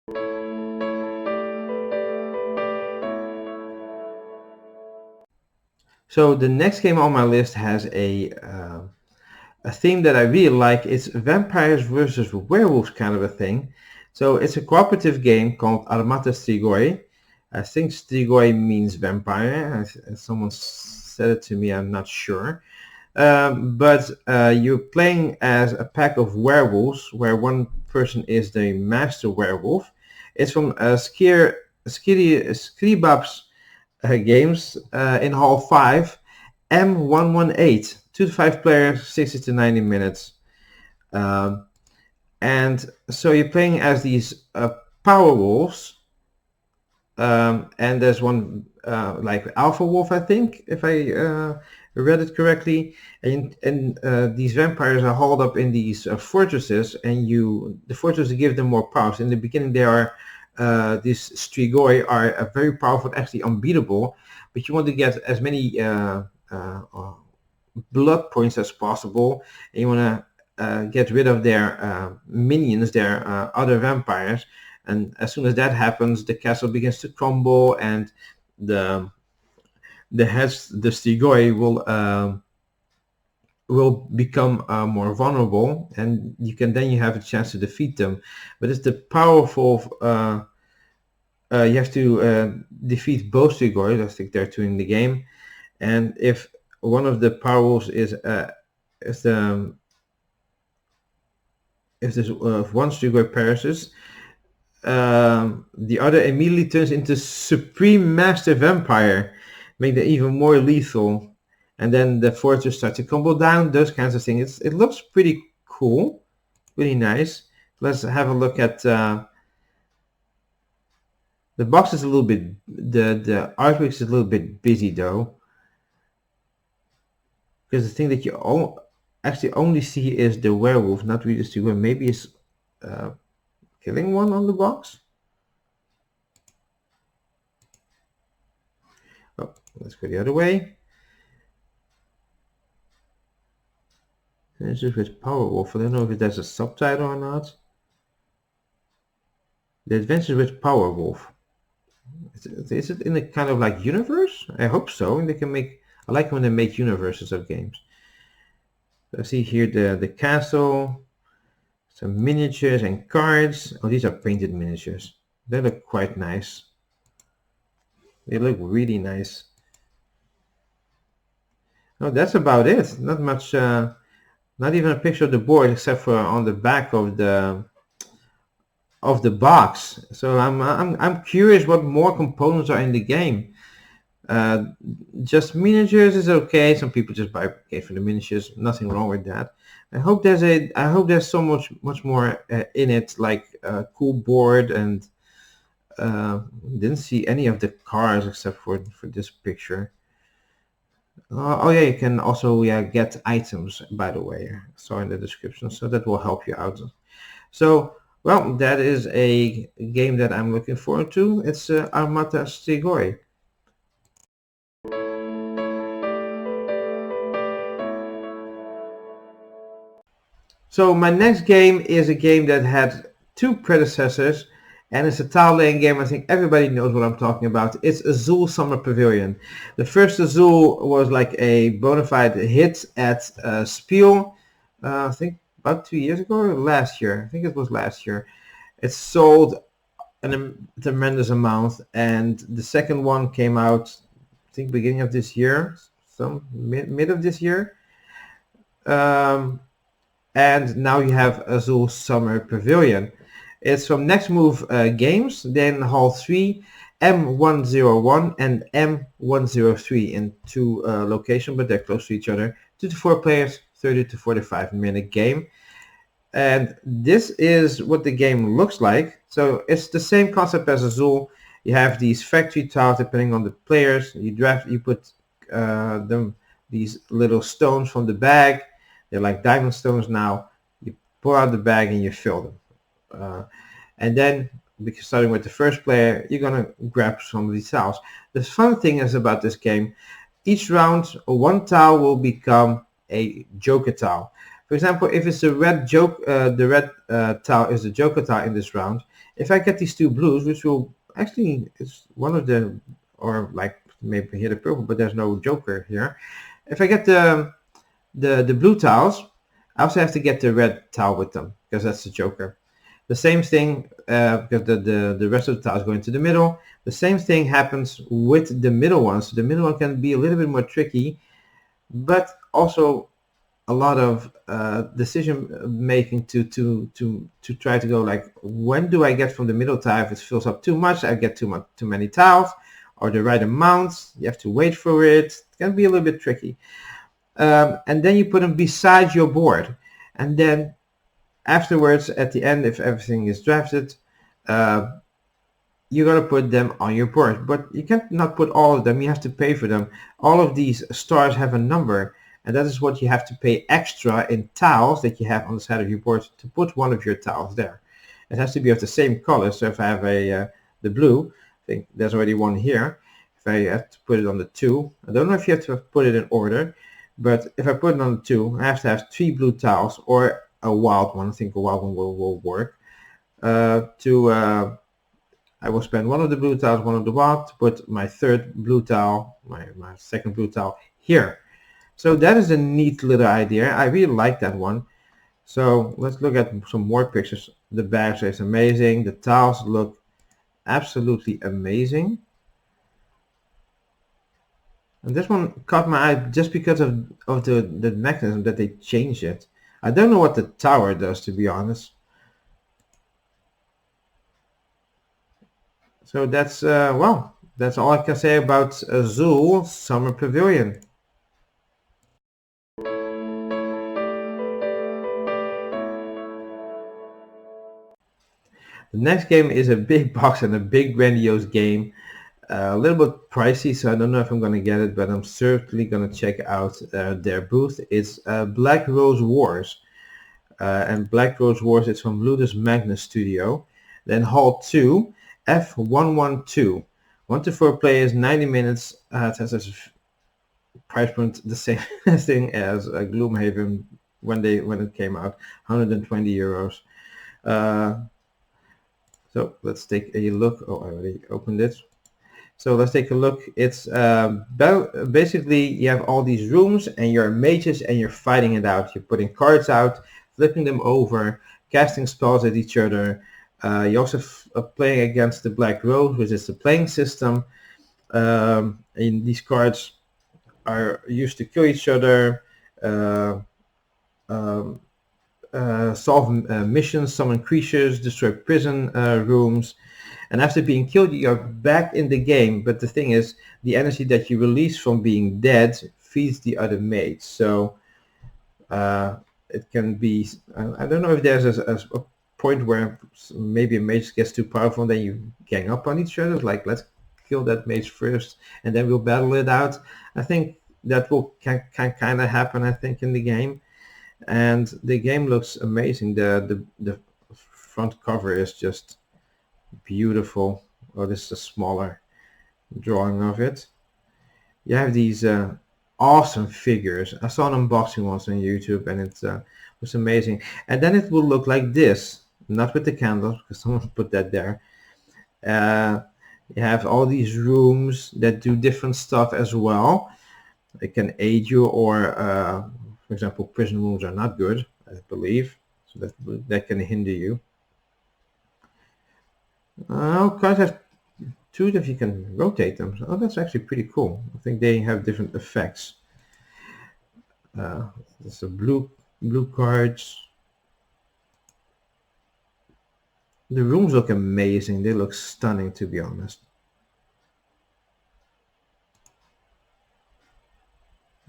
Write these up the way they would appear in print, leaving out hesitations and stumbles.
So the next game on my list has a theme that I really like. It's vampires versus werewolves kind of a thing. So it's a cooperative game called Armata Strigoi. I think Strigoi means vampire. Someone said it to me, I'm not sure. But you're playing as a pack of werewolves, where one person is the master werewolf. It's from Skribab's games in Hall 5, M118, 2 to 5 players, 60 to 90 minutes. And so you're playing as these power wolves, and there's one like alpha wolf, I think, if I read it correctly. And these vampires are hauled up in these fortresses, and the fortresses give them more powers. In the beginning, they are these strigoi are very powerful, actually unbeatable, but you want to get as many blood points as possible, and you want to get rid of their minions, their other vampires. And as soon as that happens, the castle begins to crumble, and the strigoi will become more vulnerable, and you have a chance to defeat them. But it's the powerful. You have to defeat both strigoi. I think there are two in the game, and if one of the power wolves is if there's if one strigoi perishes, the other immediately turns into Supreme Master Vampire, make it even more lethal, and then the fortress starts to crumble down. Those kinds of things. It looks pretty cool, really nice. Let's have a look at. The box is a little bit. The artwork is a little bit busy though, because the thing that you actually only see is the werewolf, not really the strigoi. Maybe it's killing one on the box. Oh, let's go the other way. This is with Powerwolf. I don't know if there's a subtitle or not. The Adventures with Powerwolf. Is it in a kind of like universe? I hope so. And they can make. I like when they make universes of games. I see here the castle, some miniatures and cards. Oh, these are painted miniatures. They look quite nice. They look really nice. Oh, that's about it. Not much. Not even a picture of the board, except for on the back of the box. So I'm curious what more components are in the game. Just miniatures is okay. Some people just buy games for the miniatures. Nothing wrong with that. I hope there's so much more in it, like a cool board, and didn't see any of the cars except for this picture. Oh yeah, you can also get items, by the way. I saw in the description, so that will help you out. So, well, that is a game that I'm looking forward to. It's Armata Strigoi. So my next game is a game that had two predecessors, and it's a tile-laying game. I think everybody knows what I'm talking about. It's Azul Summer Pavilion. The first Azul was like a bona fide hit at Spiel, I think about 2 years ago or last year. I think it was last year. It sold a tremendous amount, and the second one came out, I think, beginning of this year, some mid of this year. And now you have Azul Summer Pavilion. It's from Next Move Games, then Hall 3, M101 and M103 in two locations, but they're close to each other. 2 to 4 players, 30 to 45 minute game. And this is what the game looks like. So it's the same concept as Azul. You have these factory tiles depending on the players. You put these little stones from the bag. They're like diamond stones now. You pull out the bag and you fill them. And then, because starting with the first player, you're going to grab some of these tiles. The fun thing is about this game, each round, one tile will become a joker tile. For example, if it's the red tile is the joker tile in this round. If I get these two blues, which will actually it's one of the, or like maybe here the purple, but there's no joker here. If I get the blue tiles, I also have to get the red tile with them because that's the joker. The same thing because the rest of the tiles go into the middle. The same thing happens with the middle one. So the middle one can be a little bit more tricky, but also a lot of decision making to try to go like, when do I get from the middle tile? If it fills up too much, I get too many tiles, or the right amount. You have to wait for it. It can be a little bit tricky. And then you put them beside your board, and then afterwards, at the end, if everything is drafted, you're gonna put them on your board. But you can't not put all of them. You have to pay for them. All of these stars have a number, and that is what you have to pay extra in tiles that you have on the side of your board to put one of your tiles there. It has to be of the same color. So if I have the blue, I think there's already one here. If I have to put it on the 2, I don't know if you have to put it in order, but if I put it on the 2, I have to have 3 blue tiles or a wild one. I think a wild one will work. I will spend one of the blue tiles, one of the wild, to put my third blue tile, my second blue tile here. So that is a neat little idea. I really like that one. So let's look at some more pictures. The badge is amazing. The tiles look absolutely amazing. And this one caught my eye just because of the mechanism that they changed it. I don't know what the tower does, to be honest. So that's, well, that's all I can say about Azul Summer Pavilion. The next game is a big box and a big grandiose game. A little bit pricey, so I don't know if I'm going to get it, but I'm certainly going to check out their booth. It's Black Rose Wars. And Black Rose Wars is from Ludus Magnus Studio. Then Hall 2, F112. 1 to 4 players, 90 minutes. It has a price point the same thing as Gloomhaven when it came out, 120 euros. So let's take a look. Oh, I already opened it. So let's take a look. It's basically you have all these rooms and you're mages and you're fighting it out. You're putting cards out, flipping them over, casting spells at each other. You also playing against the Black Rose, which is the playing system. And these cards are used to kill each other, solve missions, summon creatures, destroy prison rooms. And after being killed, you're back in the game. But the thing is, the energy that you release from being dead feeds the other mates. So it can be, I don't know if there's a point where maybe a mage gets too powerful and then you gang up on each other. Like, let's kill that mage first and then we'll battle it out. I think that can kind of happen, I think, in the game. And the game looks amazing. The front cover is just beautiful. Oh, this is a smaller drawing of it. You have these awesome figures. I saw an unboxing once on YouTube and it was amazing. And then it will look like this, not with the candles because someone put that there. You have all these rooms that do different stuff as well. It can aid you, or for example, prison rooms are not good, I believe, so that can hinder you. Cards have 2 that you can rotate them. Oh, that's actually pretty cool. I think they have different effects. There's a blue cards. The rooms look amazing. They look stunning, to be honest.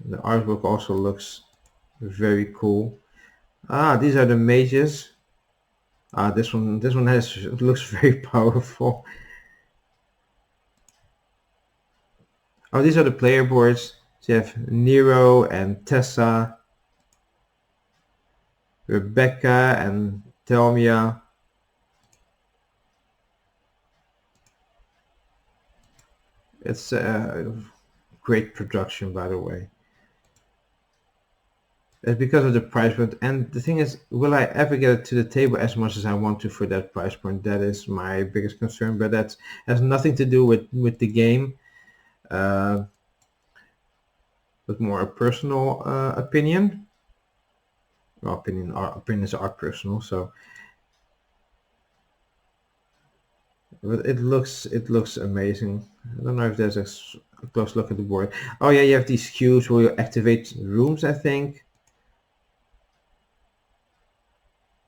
The artwork also looks very cool. These are the mages. This one looks very powerful. Oh, these are the player boards. So you have Nero and Tessa, Rebecca and Thelmia. It's a great production, by the way. It's because of the price point. And the thing is, will I ever get it to the table as much as I want to for that price point? That is my biggest concern. But that has nothing to do with the game, uh, but more a personal opinion. Well, opinions are personal, so. But it looks amazing. I don't know if there's a close look at the board. Oh yeah, you have these cubes where you activate rooms, I think.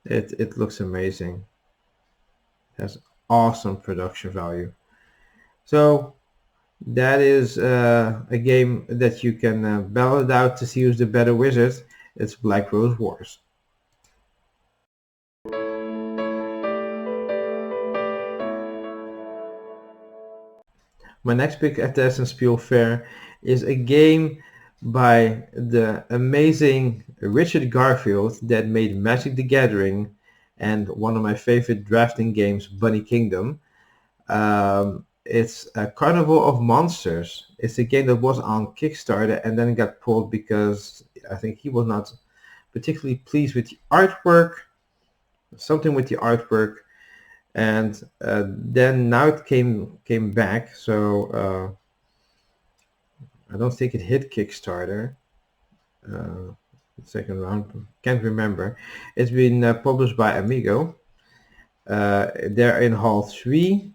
It looks amazing. It has awesome production value. So that is a game that you can battle it out to see who's the better wizard. It's Black Rose Wars. My next pick at the Essen Spiel Fair is a game by the amazing Richard Garfield that made Magic the Gathering and one of my favorite drafting games, Bunny Kingdom. It's a Carnival of Monsters. It's a game that was on Kickstarter and then got pulled because I think he was not particularly pleased with the artwork, something with the artwork, and then now it came back. So I don't think it hit Kickstarter. Second round, can't remember. It's been published by Amigo. They're in Hall 3.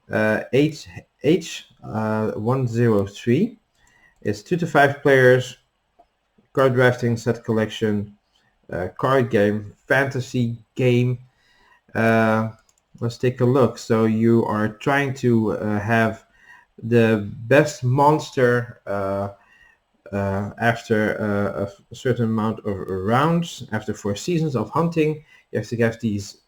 H103. It's 2 to 5 players, card drafting, set collection, card game, fantasy game. Let's take a look. So you are trying to have the best monster after a certain amount of rounds, after 4 seasons of hunting. You have to get these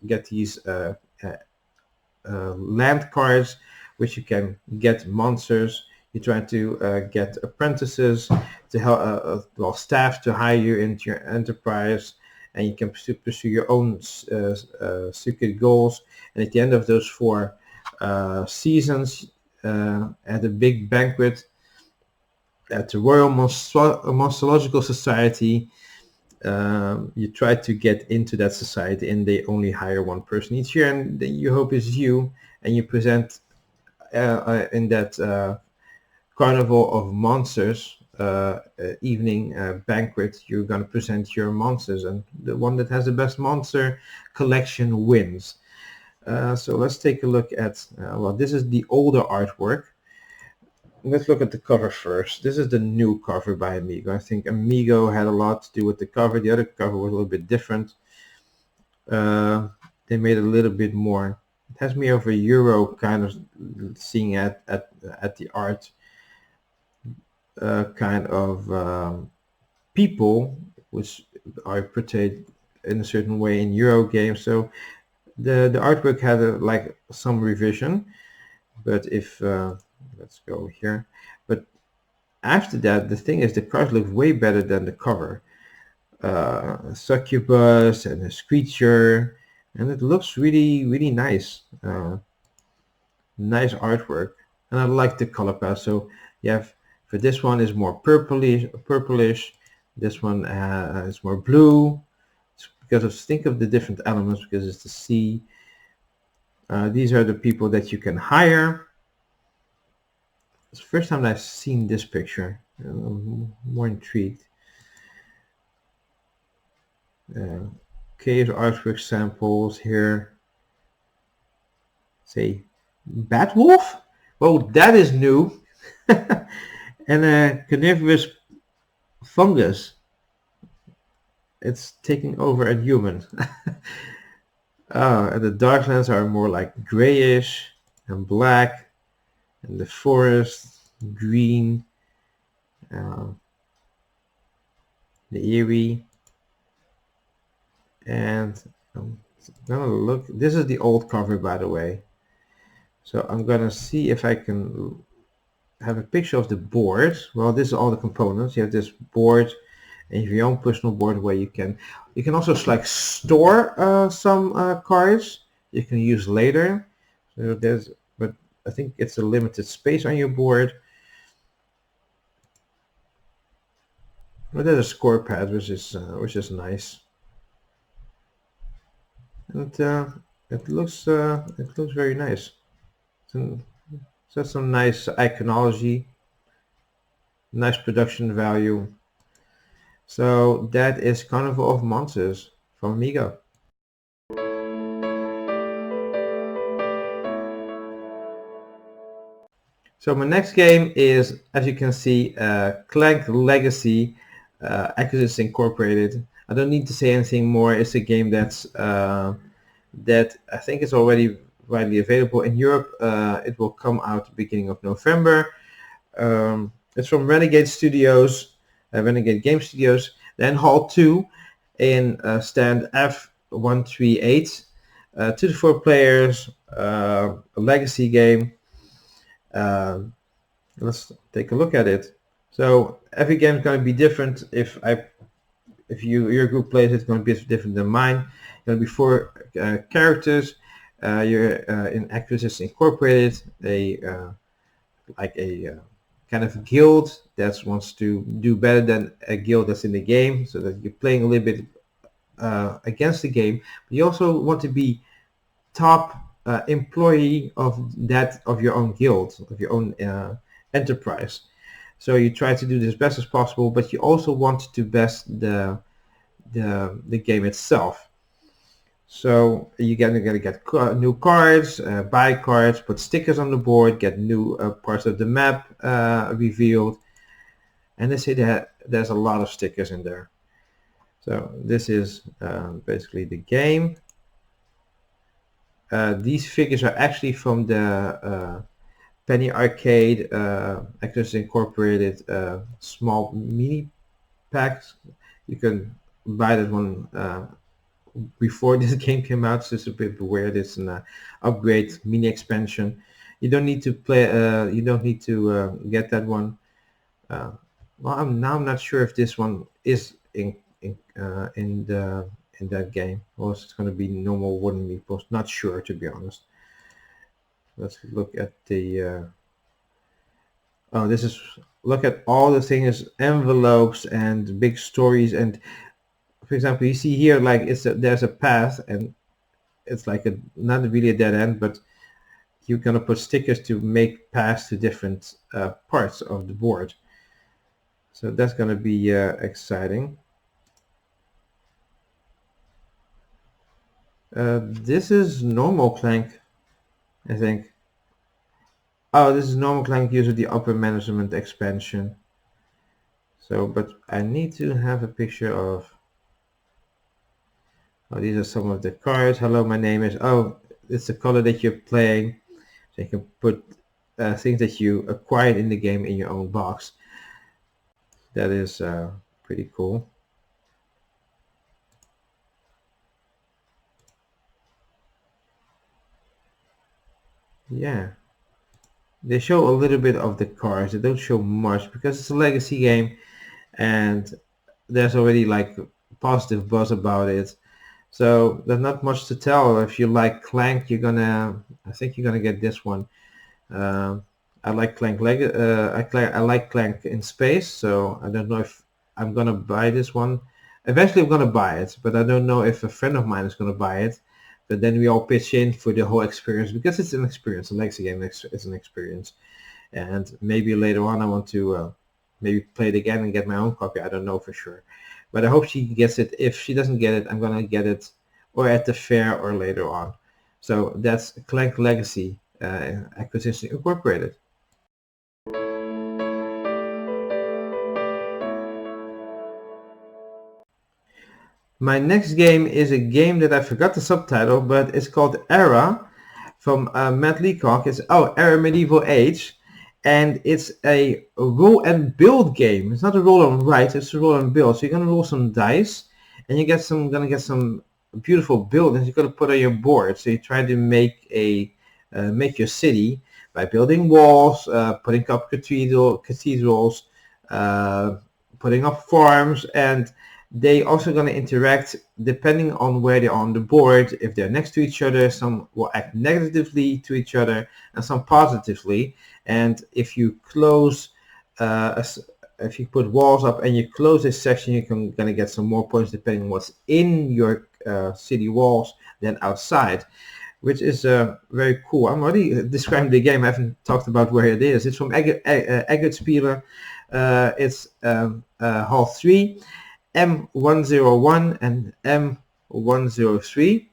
land cards, which you can get monsters. You try to get apprentices to help, staff to hire you into your enterprise, and you can pursue your own secret goals. And at the end of those 4 seasons, at a big banquet at the Royal Monstological Society, you try to get into that society, and they only hire 1 person each year, and your hope is you, and you present in that Carnival of Monsters evening banquet. You're going to present your monsters, and the one that has the best monster collection wins. So let's take a look at, this is the older artwork. Let's look at the cover first. This is the new cover by Amigo. I think Amigo had a lot to do with the cover. The other cover was a little bit different. They made a little bit more. It has me over Euro kind of seeing at the art. Kind of people which are portrayed in a certain way in Euro games. So the artwork had some revision, but if let's go here. But after that, the thing is, the cards look way better than the cover. Succubus and a Screecher, and it looks really, really nice. Nice artwork, and I like the color palette. So you have, for this one is more purplish. This one is more blue. It's because think of the different elements, because it's the sea. These are the people that you can hire. It's the first time I've seen this picture. I'm more intrigued. Cave artwork samples here. Say, Batwolf? Well, that is new. And a carnivorous fungus. It's taking over a human. And the darklands are more like grayish and black. And the forest, green, the Erie, and I'm gonna look. This is the old cover, by the way. So I'm gonna see if I can have a picture of the board. Well, this is all the components. You have this board, and you have your own personal board where you can also store some cards you can use later. So there's, but I think it's a limited space on your board. But there's a score pad, which is nice, and it looks very nice. So, so some nice iconology, nice production value. So that is Carnival of Monsters from Amiga. So my next game is, as you can see, Clank Legacy, Acquisitions Incorporated. I don't need to say anything more. It's a game that I think is already widely available in Europe. It will come out beginning of November. It's from Renegade Studios, Renegade Game Studios. Then Hall 2 in stand F138. 2 to 4 players, a legacy game. Let's take a look at it. So every game is going to be different. If your group plays, it's going to be different than mine. It's going to be 4 characters. You're in Acquisitions Incorporated, like a kind of guild that wants to do better than a guild that's in the game, so that you're playing a little bit against the game. But you also want to be top employee of your own guild, of your own enterprise. So you try to do this best as possible, but you also want to best the game itself. So you're gonna get new cards, buy cards, put stickers on the board, get new parts of the map revealed, and they say that there's a lot of stickers in there. So this is basically the game. These figures are actually from the Penny Arcade Actors Incorporated small mini packs. You can buy that one before this game came out, so it's a bit weird. It's an upgrade mini expansion. You don't need to play. You don't need to get that one. Well, I'm not sure if this one is in that game, or it's going to be normal wooden meeples. Not sure, to be honest. Let's look at the. Oh, this is, look at all the things, envelopes and big stories. And for example, you see here, like there's a path, and it's like not really a dead end, but you're gonna put stickers to make paths to different parts of the board. So that's gonna be exciting. This is normal Clank, I think. Oh, this is normal Clank using the upper management expansion. So, but I need to have a picture of. Oh, these are some of the cards. Hello, my name is. Oh, it's the color that you're playing. So you can put things that you acquired in the game in your own box. That is pretty cool. Yeah. They show a little bit of the cards. They don't show much because it's a legacy game, and there's already like positive buzz about it. So there's not much to tell. If you like Clank, I think you're gonna get this one. I like Clank I like Clank in space, so I don't know if I'm gonna buy this one. Eventually I'm gonna buy it, but I don't know if a friend of mine is gonna buy it. But then we all pitch in for the whole experience, because it's an experience. A legacy game is an experience, and maybe later on I want to maybe play it again and get my own copy. I don't know for sure, but I hope she gets it. If she doesn't get it, I'm gonna get it or at the fair or later on. So that's Clank Legacy Acquisition Incorporated. My next game is a game that I forgot the subtitle, but it's called Era from Matt Leacock. It's Era Medieval Age, and it's a roll and build game. It's not a roll and write; it's a roll and build. So you're gonna roll some dice, and gonna get some beautiful buildings you're gonna put on your board. So you try to make your city by building walls, putting up cathedrals, putting up farms, and they also going to interact depending on where they're on the board. If they're next to each other, some will act negatively to each other and some positively. And if you close if you put walls up and you close this section, you're gonna get some more points depending on what's in your city walls than outside, which is very cool. I'm already describing the game. I haven't talked about where it is. It's from Essen Spiel. It's Hall 3, M101 and M103.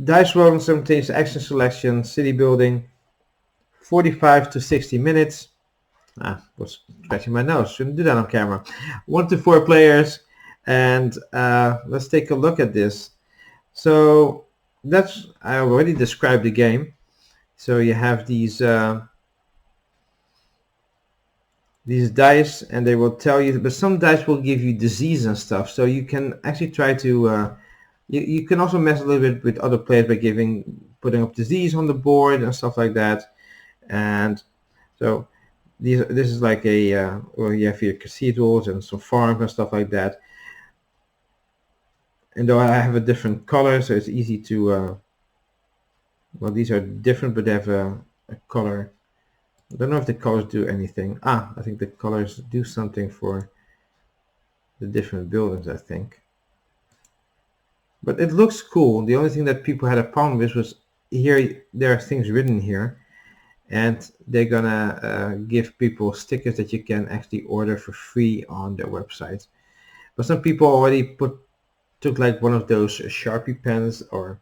Dice rolling simultaneous action selection, city building, 45 to 60 minutes. Was scratching my nose. Shouldn't do that on camera. 1 to 4 players, and let's take a look at this. So I already described the game. So you have these dice, and they will tell you, but some dice will give you disease and stuff. So you can actually try to you can also mess a little bit with other players by putting up disease on the board and stuff like that. And so this is like a well, you have your cathedrals and some farms and stuff like that. And though I have a different color, so it's easy to well, these are different, but they have a color. I don't know if the colors do anything. I think the colors do something for the different buildings, I think. But it looks cool. The only thing that people had a problem with was here, there are things written here, and they're gonna give people stickers that you can actually order for free on their website. But some people already took like one of those Sharpie pens or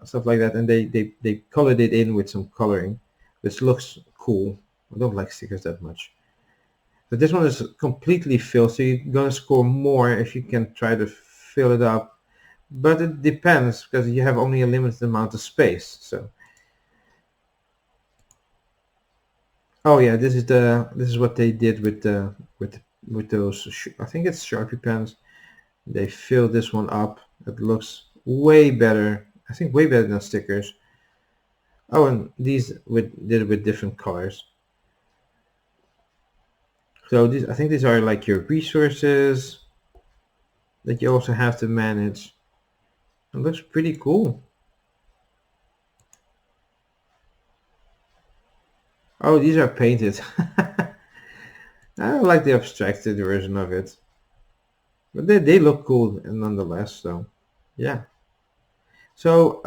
stuff like that, and they colored it in with some coloring, which looks cool. I don't like stickers that much. But this one is completely filled, so you're gonna score more if you can try to fill it up. But it depends, because you have only a limited amount of space. So, oh yeah, this is what they did with those. I think it's Sharpie pens. They filled this one up. It looks way better. I think way better than stickers. Oh, and these did it with different colors. So I think these are like your resources that you also have to manage. It looks pretty cool. Oh, these are painted. I don't like the abstracted version of it. But they look cool nonetheless, so yeah. So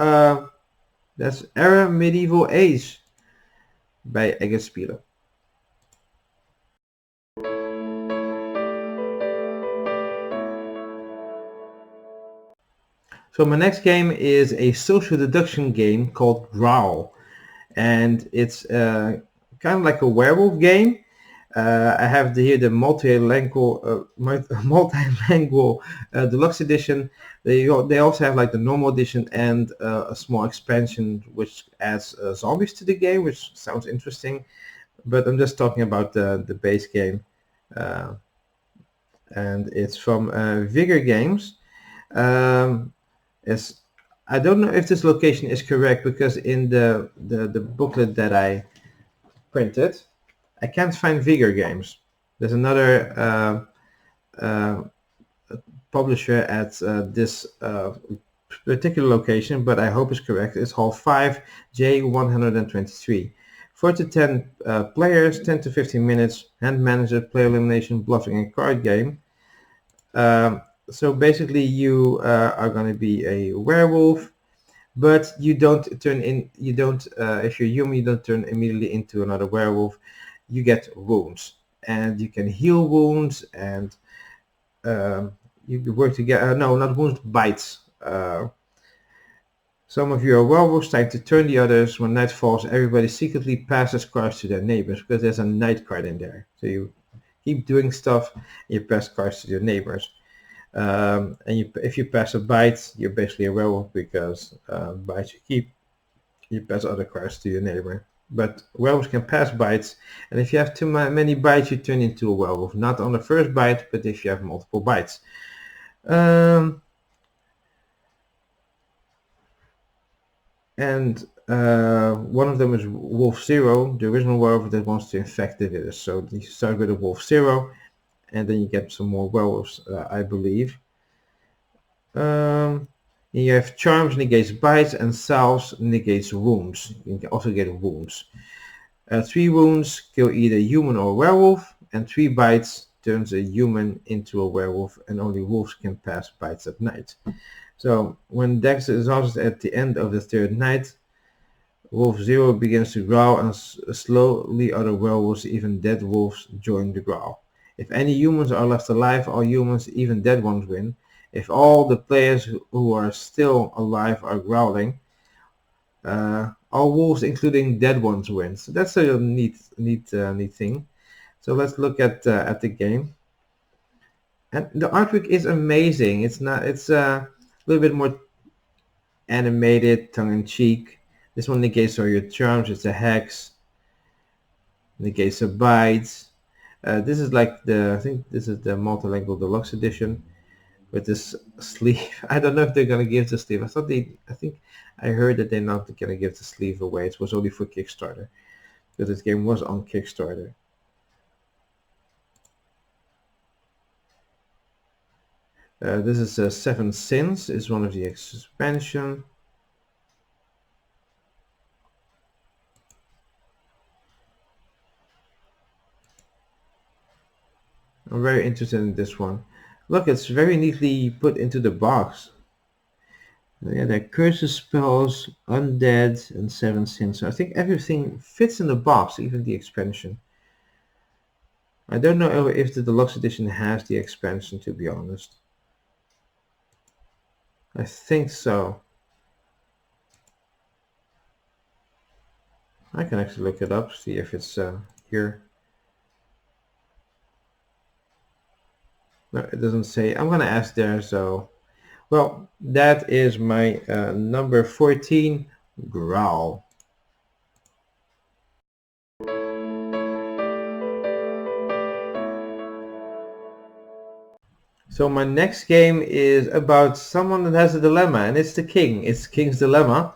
that's Era Medieval Age by Essen Spiel. So my next game is a social deduction game called Growl, and it's kind of like a werewolf game. I have here the multilingual deluxe edition. They also have like the normal edition and a small expansion which adds zombies to the game, which sounds interesting. But I'm just talking about the base game, and it's from Vigor Games. I don't know if this location is correct, because in the booklet that I printed, I can't find Vigor Games. There's another publisher at this particular location, but I hope it's correct. It's Hall 5, J123. 4 to 10 players, 10 to 15 minutes, hand manager, player elimination, bluffing, and card game. So basically you are going to be a werewolf, but you don't turn in, if you're human, you don't turn immediately into another werewolf. You get wounds, and you can heal wounds, and you work together. No, not wounds, bites. Some of you are werewolves trying to turn the others. When night falls, everybody secretly passes cards to their neighbors, because there's a night card in there. So you keep doing stuff, and you pass cards to your neighbors. And if you pass a bite, you're basically a werewolf, because bites you keep. You pass other cards to your neighbor. But werewolves can pass bites, and if you have too many bites, you turn into a werewolf. Not on the first bite, but if you have multiple bites. And one of them is Wolf Zero, the original werewolf that wants to infect the village. So you start with a Wolf Zero, and then you get some more werewolves, I believe. You have charms negates bites, and salves negates wounds. You can also get wounds. 3 wounds kill either human or werewolf, and 3 bites turns a human into a werewolf, and only wolves can pass bites at night. So when Dex is exhausted at the end of the third night, Wolf Zero begins to growl, and slowly other werewolves, even dead wolves, join the growl. If any humans are left alive, all humans, even dead ones, win. If all the players who are still alive are growling, all wolves, including dead ones, win. So that's a neat thing. So let's look at the game. And the artwork is amazing. It's a little bit more animated, tongue-in-cheek. This one negates all your charms. It's a hex. Negates a bite. This is like I think this is the multilingual deluxe edition with this sleeve. I don't know if they're gonna give the sleeve. I think I heard that they're not gonna give the sleeve away. It was only for Kickstarter, because this game was on Kickstarter. This is Seven Sins. Is one of the expansion. I'm very interested in this one. Look, it's very neatly put into the box. Yeah, there are curses, spells, undead, and 7 sins. So I think everything fits in the box, even the expansion. I don't know if the deluxe edition has the expansion, to be honest. I think so. I can actually look it up, see if it's here. No, it doesn't say. I'm gonna ask there, so. Well, that is my number 14, Growl. So my next game is about someone that has a dilemma, and it's the king. It's King's Dilemma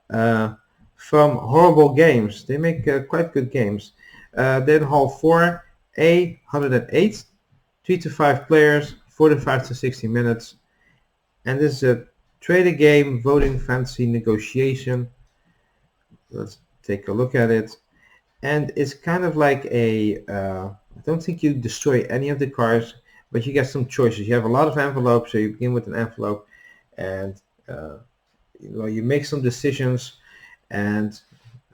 from Horrible Games. They make quite good games. Then Hall 4, A, 108, 3 to 5 players, 45 to 60 minutes. And this is a trader game, voting, fantasy, negotiation. Let's take a look at it. And it's kind of like I don't think you destroy any of the cards, but you get some choices. You have a lot of envelopes, so you begin with an envelope, and you make some decisions, and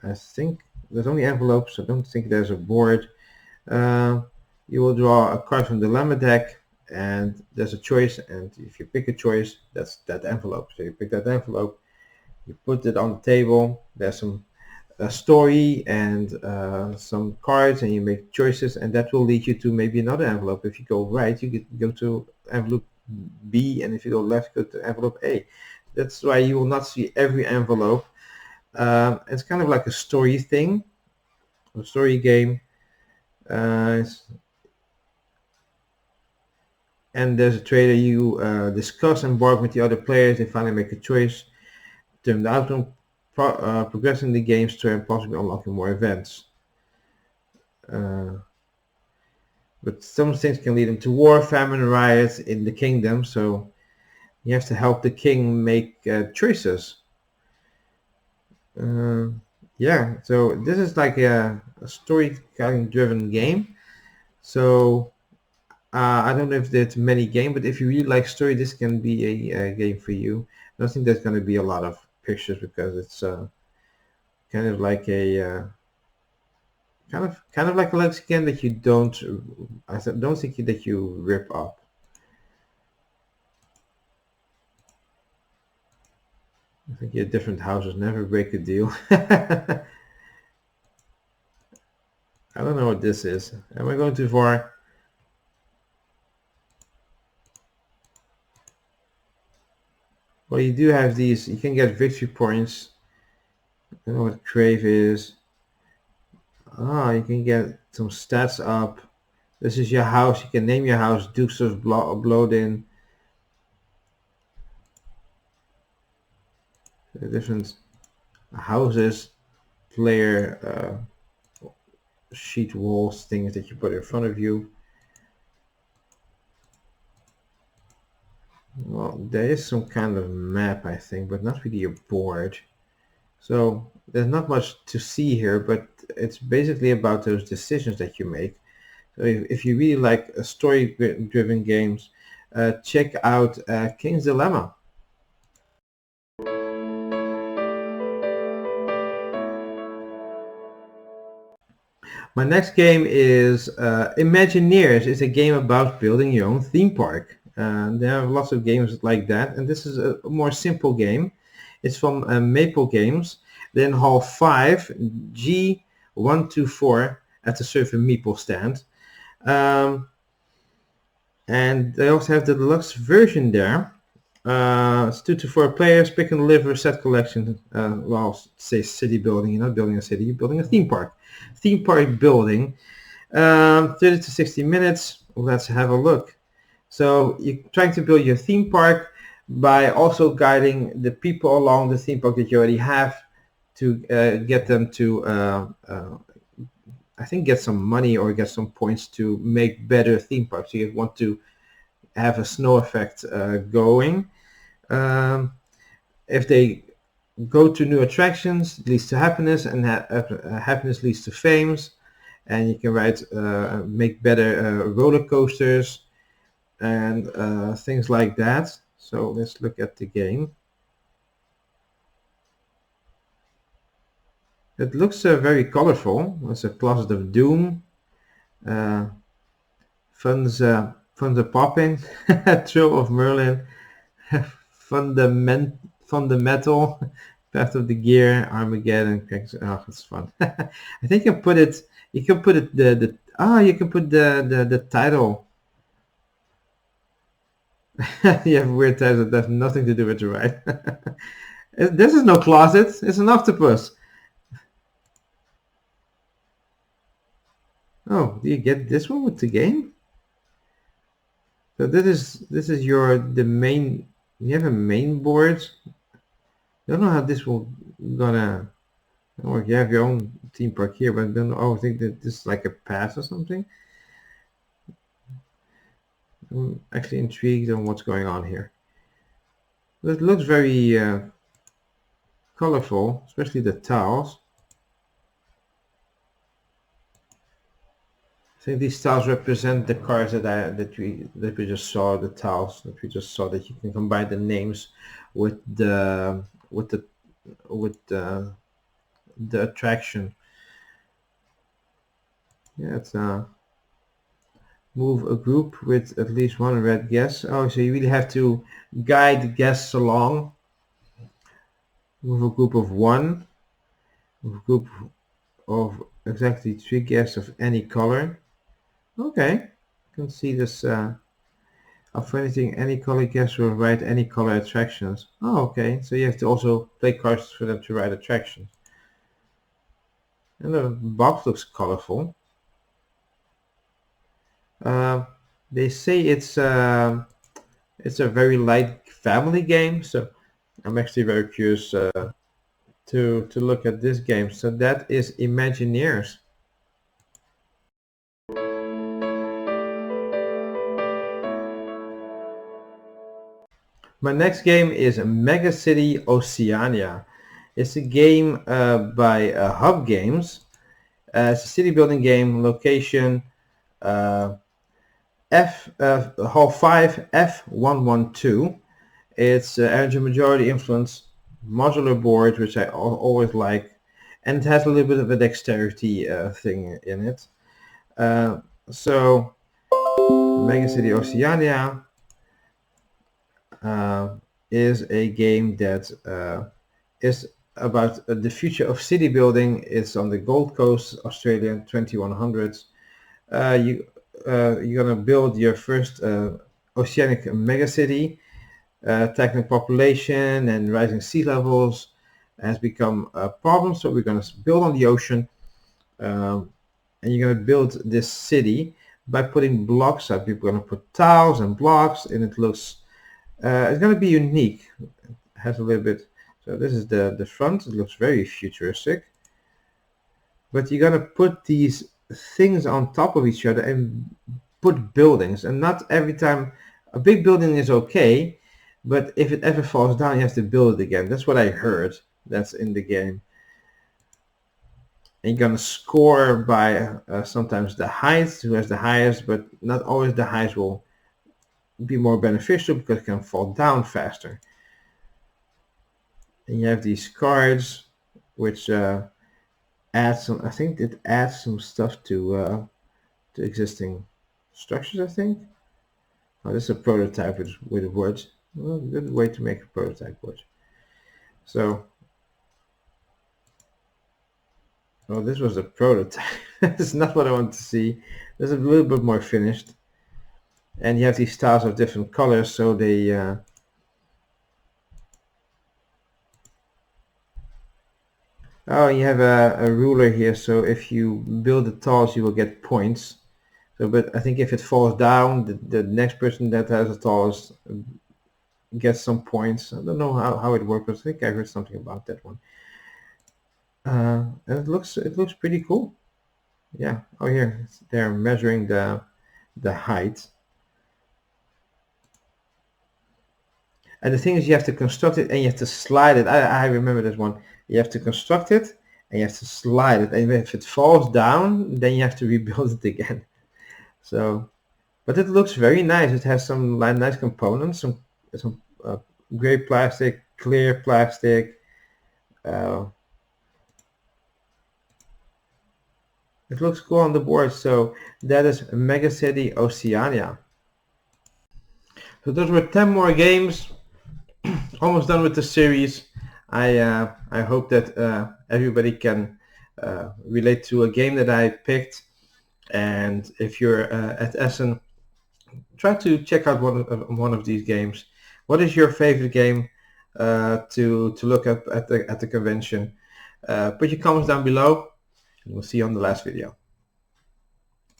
I think there's only envelopes. I don't think there's a board. You will draw a card from the Dilemma deck, and there's a choice, and if you pick a choice, that's that envelope. So you pick that envelope, you put it on the table, there's a story and some cards, and you make choices, and that will lead you to maybe another envelope. If you go right, you go to envelope B, and if you go left, go to envelope A. That's why you will not see every envelope. It's kind of like a story thing, a story game. And there's a trader. You discuss and bargain with the other players. They finally make a choice. Turn the outcome, progressing the game story, and possibly unlocking more events. But some things can lead into war, famine, riots in the kingdom. So you have to help the king make choices. Yeah, so this is like a storytelling driven game. So I don't know if there's many games, but if you really like story, this can be a game for you. I don't think there's going to be a lot of pictures, because it's kind of like a kind of like a legacy game that you don't. I don't think that you rip up. I think your different houses never break a deal. I don't know what this is. Am I going too far? Well, you do have these. You can get victory points. I don't know what crave is. Ah, you can get some stats up. This is your house. You can name your house Dukes of Bloodin. Different houses, player sheet walls, things that you put in front of you. Well, there is some kind of map, I think, but not really a board. So there's not much to see here, but it's basically about those decisions that you make. So if you really like story-driven games, check out King's Dilemma. My next game is Imagineers. It's a game about building your own theme park. There are lots of games like that, and this is a more simple game. It's from Maple Games. Then Hall 5, G124 at the Surfer Meeple stand. And they also have the deluxe version there. It's 2 to 4 players, pick and deliver set collection. Well, say city building. You're not building a city, you're building a theme park. Theme park building. 30 to 60 minutes. Let's have a look. So you're trying to build your theme park by also guiding the people along the theme park that you already have to get them to, I think, get some money or get some points to make better theme parks. So you want to have a snow effect going. If they go to new attractions, it leads to happiness, and happiness leads to fames. And you can make better roller coasters and things like that. So let's look at the game. It looks very colorful. It's a Closet of Doom. Funds are popping. Thrill of Merlin. Fundamental. Path of the Gear. Armageddon. Oh, that's fun. I think you can put it. You can put it you can put the title. You have weird titles that have nothing to do with the ride. This is no closet. It's an octopus. Oh, do you get this one with the game? So this is the main. You have a main board. I don't know how this will gonna work. You have your own theme park here, but I don't know. Oh, I think that this is like a pass or something. I'm actually intrigued on what's going on here. It looks very colorful, especially the tiles. I think these tiles represent the cars that we just saw. The tiles that we just saw, that you can combine the names with the attraction. Yeah, it's move a group with at least one red guest. Oh, so you really have to guide the guests along. Move a group of one. Move a group of exactly 3 guests of any color. Okay, you can see this. For anything, any color guests will ride any color attractions. Oh, okay. So you have to also play cards for them to ride attractions. And the box looks colorful. They say it's a very light family game, so I'm actually very curious to look at this game. So that is Imagineers. My next game is Megacity Oceania. It's a game by Hub Games. It's a city building game. Location Hall 5 F112. It's energy majority influence, modular board, which I always like, and it has a little bit of a dexterity thing in it. So Megacity Oceania is a game that is about the future of city building. It's on the Gold Coast, Australia, 2100s. You're gonna build your first oceanic megacity. Tackling population and rising sea levels has become a problem, so we're going to build on the ocean, and you're going to build this city by putting blocks up. You're going to put tiles and blocks, and it looks it's going to be unique. It has a little bit. So this is the front. It looks very futuristic, but you're going to put these things on top of each other and put buildings, and not every time. A big building is okay, but if it ever falls down, you have to build it again. That's what I heard. That's in the game. And you're gonna score by sometimes the height, who has the highest, but not always the highest will be more beneficial because it can fall down faster. And you have these cards, which add some. I think it adds some stuff to existing structures. I think. Oh, this is a prototype with words. Well, good way to make a prototype word. So, oh, this was a prototype. This is not what I want to see. This is a little bit more finished. And you have these tiles of different colors, so they oh, you have a ruler here, so if you build the tiles, you will get points. So, but I think if it falls down, the next person that has a tiles gets some points. I don't know how it works, but I think I heard something about that one. And it looks pretty cool. Yeah. Oh, here they're measuring the height. And the thing is, you have to construct it and you have to slide it. I remember this one. You have to construct it and you have to slide it. And if it falls down, then you have to rebuild it again. So, but it looks very nice. It has some nice components, some gray plastic, clear plastic. It looks cool on the board. So that is Megacity Oceania. So those were 10 more games. Almost done with the series. I hope that everybody can relate to a game that I picked. And if you're at Essen, try to check out one of these games. What is your favorite game to look up at the convention? Put your comments down below, and we'll see you on the last video.